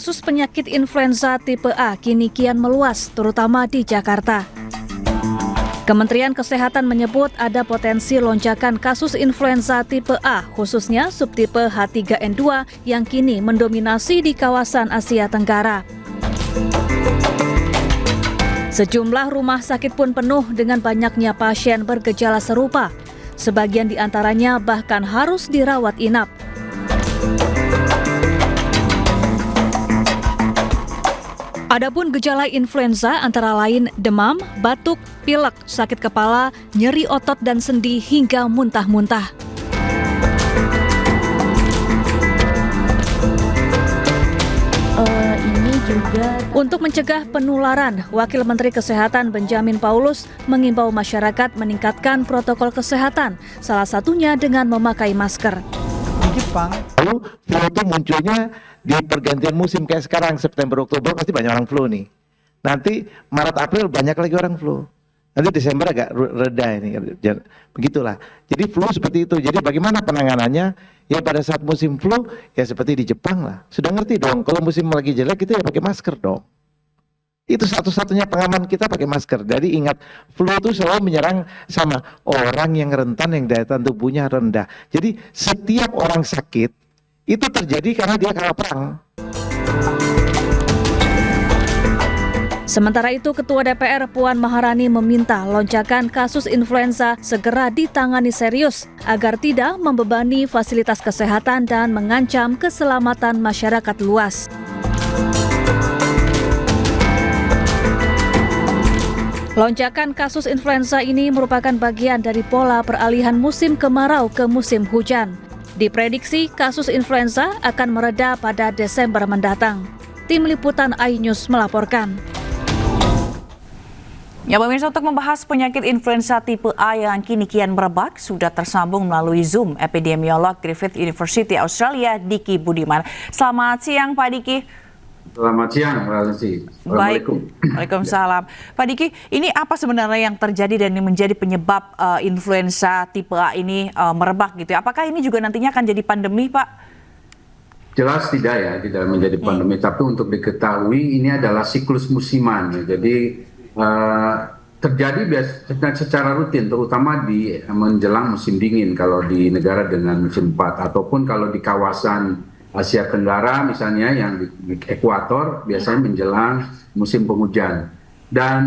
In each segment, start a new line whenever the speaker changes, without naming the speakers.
Kasus penyakit influenza tipe A kini kian meluas, terutama di Jakarta. Kementerian Kesehatan menyebut ada potensi lonjakan kasus influenza tipe A, khususnya subtipe H3N2 yang kini mendominasi di kawasan Asia Tenggara. Sejumlah rumah sakit pun penuh dengan banyaknya pasien bergejala serupa. Sebagian di antaranya bahkan harus dirawat inap. Adapun gejala influenza antara lain demam, batuk, pilek, sakit kepala, nyeri otot dan sendi hingga muntah-muntah. Untuk mencegah penularan, Wakil Menteri Kesehatan Benjamin Paulus mengimbau masyarakat meningkatkan protokol kesehatan, salah satunya dengan memakai masker.
Di Jepang,
lalu flu itu munculnya di pergantian musim kayak sekarang September Oktober pasti banyak orang flu nih. Nanti Maret April banyak lagi orang flu. Nanti Desember agak reda ini. Begitulah. Jadi flu seperti itu. Jadi bagaimana penanganannya? Ya pada saat musim flu ya seperti di Jepang lah. Sudah ngerti dong. Kalau musim lagi jelek itu ya pakai masker dong. Itu satu-satunya pengaman kita pakai masker. Jadi ingat, flu itu selalu menyerang sama orang yang rentan, yang daya tahan tubuhnya rendah. Jadi setiap orang sakit itu terjadi karena dia kalah perang.
Sementara itu, Ketua DPR Puan Maharani meminta lonjakan kasus influenza segera ditangani serius agar tidak membebani fasilitas kesehatan dan mengancam keselamatan masyarakat luas. Lonjakan kasus influenza ini merupakan bagian dari pola peralihan musim kemarau ke musim hujan. Diprediksi kasus influenza akan mereda pada Desember mendatang. Tim Liputan iNews melaporkan.
Ya, pemirsa, untuk membahas penyakit influenza tipe A yang kini kian merebak, sudah tersambung melalui Zoom epidemiolog Griffith University Australia, Diki Budiman. Selamat siang, Pak Diki.
Selamat siang, Mbak Lucy. Assalamualaikum.
Waalaikumsalam. Pak Diki, ini apa sebenarnya yang terjadi dan yang menjadi penyebab influenza tipe A ini merebak gitu ya? Apakah ini juga nantinya akan jadi pandemi, Pak?
Jelas tidak ya, tidak menjadi pandemi. Tapi untuk diketahui ini adalah siklus musiman. Ya. Jadi terjadi secara rutin, terutama di menjelang musim dingin kalau di negara dengan musim 4, ataupun kalau di kawasan Asia Tenggara misalnya yang di ekuator biasanya menjelang musim penghujan. Dan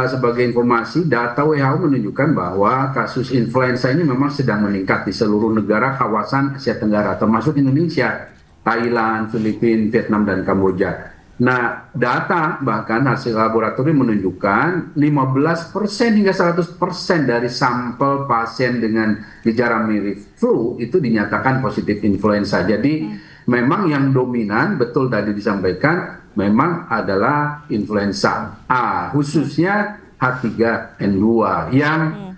sebagai informasi, data WHO menunjukkan bahwa kasus influenza ini memang sedang meningkat di seluruh negara kawasan Asia Tenggara, termasuk Indonesia, Thailand, Filipina, Vietnam, dan Kamboja. Nah, data bahkan hasil laboratorium menunjukkan 15% hingga 100% dari sampel pasien dengan gejala mirip flu itu dinyatakan positif influenza. Jadi memang yang dominan, betul tadi disampaikan, memang adalah influenza A, khususnya H3N2 yang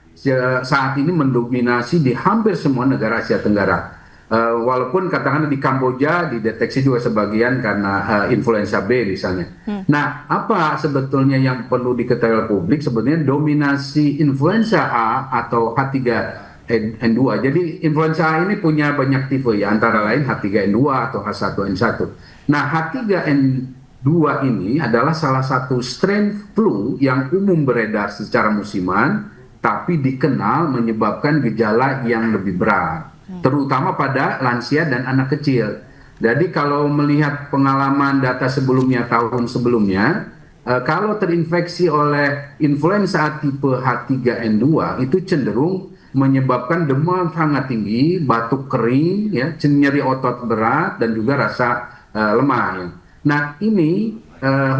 saat ini mendominasi di hampir semua negara Asia Tenggara. Walaupun katakanlah di Kamboja dideteksi juga sebagian karena influenza B misalnya. Nah, apa sebetulnya yang perlu diketahui oleh publik? Sebetulnya dominasi influenza A atau H3N2. Jadi influenza A ini punya banyak tipe ya, antara lain H3N2 atau H1N1. Nah, H3N2 ini adalah salah satu strain flu yang umum beredar secara musiman, tapi dikenal menyebabkan gejala yang lebih berat, terutama pada lansia dan anak kecil. Jadi kalau melihat pengalaman data sebelumnya, tahun sebelumnya, kalau terinfeksi oleh influenza tipe H3N2 itu cenderung menyebabkan demam sangat tinggi, batuk kering, ya, nyeri otot berat, dan juga rasa lemah. Ya. Nah ini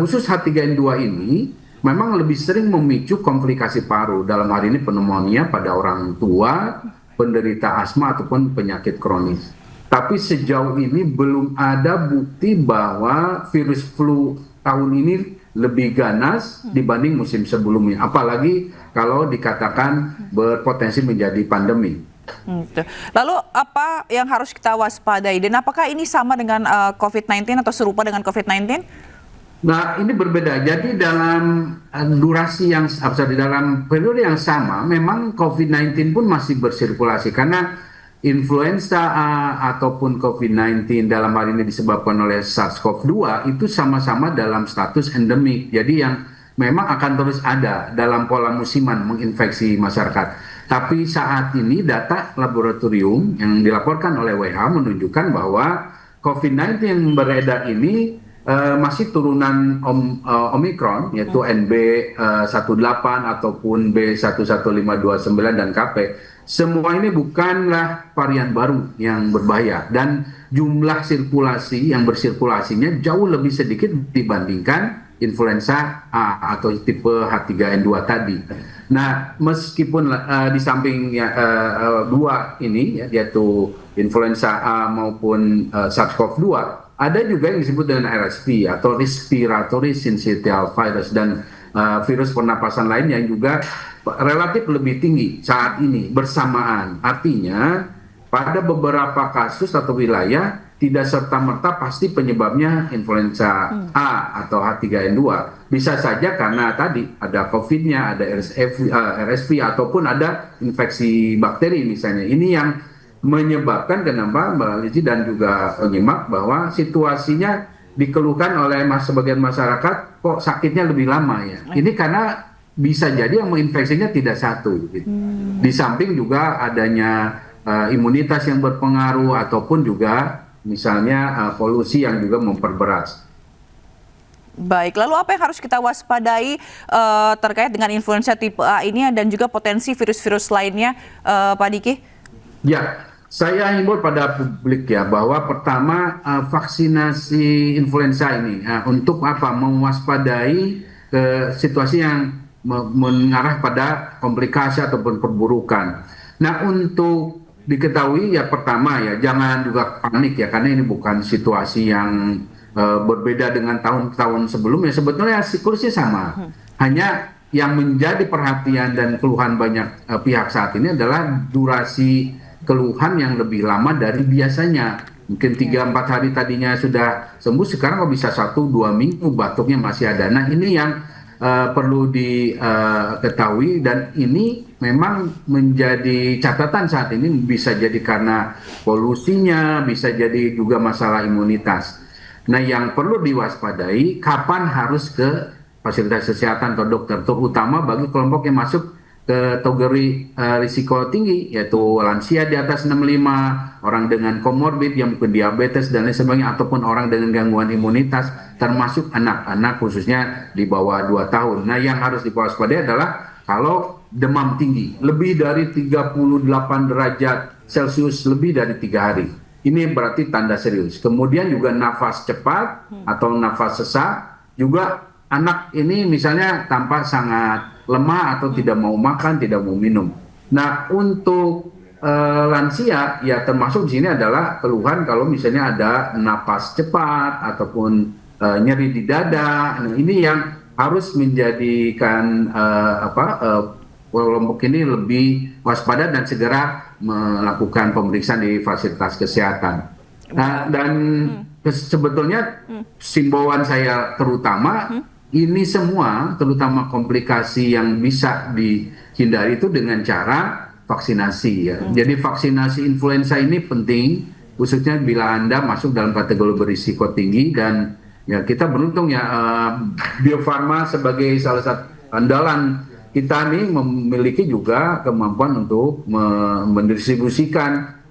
khusus H3N2 ini memang lebih sering memicu komplikasi paru, dalam hal ini pneumonia pada orang tua, penderita asma ataupun penyakit kronis. Tapi sejauh ini belum ada bukti bahwa virus flu tahun ini lebih ganas dibanding musim sebelumnya. Apalagi kalau dikatakan berpotensi menjadi pandemi.
Lalu apa yang harus kita waspadai? Dan apakah ini sama dengan COVID-19 atau serupa dengan COVID-19?
Nah, ini berbeda. Jadi dalam durasi yang dalam periode yang sama, memang COVID-19 pun masih bersirkulasi karena influenza A ataupun COVID-19 dalam hal ini disebabkan oleh SARS-CoV-2 itu sama-sama dalam status endemik. Jadi yang memang akan terus ada dalam pola musiman menginfeksi masyarakat. Tapi saat ini data laboratorium yang dilaporkan oleh WHO menunjukkan bahwa COVID-19 yang beredar ini masih turunan Omicron, yaitu NB18 ataupun B11529 dan KP. Semua ini bukanlah varian baru yang berbahaya dan jumlah sirkulasi yang bersirkulasinya jauh lebih sedikit dibandingkan influenza A atau tipe H3N2 tadi. Nah, meskipun di samping dua ini, yaitu influenza A maupun SARS-CoV-2, ada juga yang disebut dengan RSV atau Respiratory Syncytial Virus dan virus pernapasan lain yang juga relatif lebih tinggi saat ini bersamaan. Artinya, pada beberapa kasus atau wilayah tidak serta-merta pasti penyebabnya influenza A atau H3N2. Bisa saja karena tadi ada COVID-nya, ada RSV ataupun ada infeksi bakteri misalnya. Ini yang menyebabkan kenapa Mbak Lizzie dan juga penyimak bahwa situasinya dikeluhkan oleh sebagian masyarakat kok sakitnya lebih lama ya. Ini karena bisa jadi yang menginfeksinya tidak satu. Gitu. Di samping juga adanya imunitas yang berpengaruh ataupun juga misalnya polusi yang juga memperberat.
Baik, lalu apa yang harus kita waspadai terkait dengan influenza tipe A ini dan juga potensi virus-virus lainnya, Pak Diki? Ya, saya himbau pada publik ya bahwa pertama vaksinasi influenza ini untuk apa? Mewaspadai situasi yang mengarah pada komplikasi ataupun perburukan. Nah, untuk diketahui ya pertama ya jangan juga panik ya karena ini bukan situasi yang berbeda dengan tahun-tahun sebelumnya. Sebetulnya siklusnya sama. Hanya yang menjadi perhatian dan keluhan banyak pihak saat ini adalah durasi keluhan yang lebih lama dari biasanya. Mungkin 3-4 hari tadinya sudah sembuh, sekarang kok bisa 1-2 minggu batuknya masih ada. Nah, ini yang perlu diketahui dan ini memang menjadi catatan saat ini, bisa jadi karena polusinya, bisa jadi juga masalah imunitas. Nah, yang perlu diwaspadai kapan harus ke fasilitas kesehatan atau dokter, terutama bagi kelompok yang masuk ke kategori risiko tinggi, yaitu lansia di atas 65, orang dengan komorbid yang mungkin diabetes dan lain sebagainya, ataupun orang dengan gangguan imunitas, termasuk anak-anak khususnya di bawah 2 tahun. Nah, yang harus diwaspadai adalah kalau demam tinggi, lebih dari 38 derajat Celcius lebih dari 3 hari. Ini berarti tanda serius. Kemudian juga nafas cepat atau nafas sesak, juga anak ini misalnya tampak sangat lemah atau tidak mau makan, tidak mau minum. Nah, untuk lansia ya termasuk di sini adalah keluhan kalau misalnya ada napas cepat ataupun nyeri di dada. Nah, ini yang harus menjadikan kelompok ini lebih waspada dan segera melakukan pemeriksaan di fasilitas kesehatan. Nah, dan sebetulnya himbauan saya terutama ini semua, terutama komplikasi yang bisa dihindari itu dengan cara vaksinasi ya. Jadi vaksinasi influenza ini penting, khususnya bila Anda masuk dalam kategori berisiko tinggi dan ya kita beruntung ya Bio Farma sebagai salah satu andalan kita nih memiliki juga kemampuan untuk mendistribusikan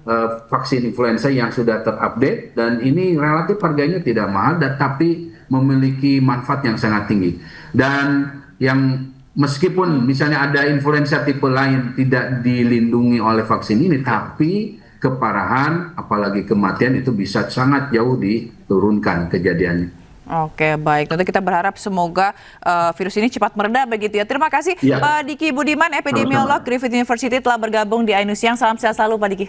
vaksin influenza yang sudah terupdate dan ini relatif harganya tidak mahal tapi memiliki manfaat yang sangat tinggi. Dan yang meskipun misalnya ada influenza tipe lain tidak dilindungi oleh vaksin ini, tapi keparahan apalagi kematian itu bisa sangat jauh diturunkan kejadiannya. Oke, baik. Nanti kita berharap semoga virus ini cepat mereda begitu ya. Terima kasih Pak Diki Budiman, epidemiolog Griffith University telah bergabung di iNews Siang. Salam sehat selalu Pak Diki.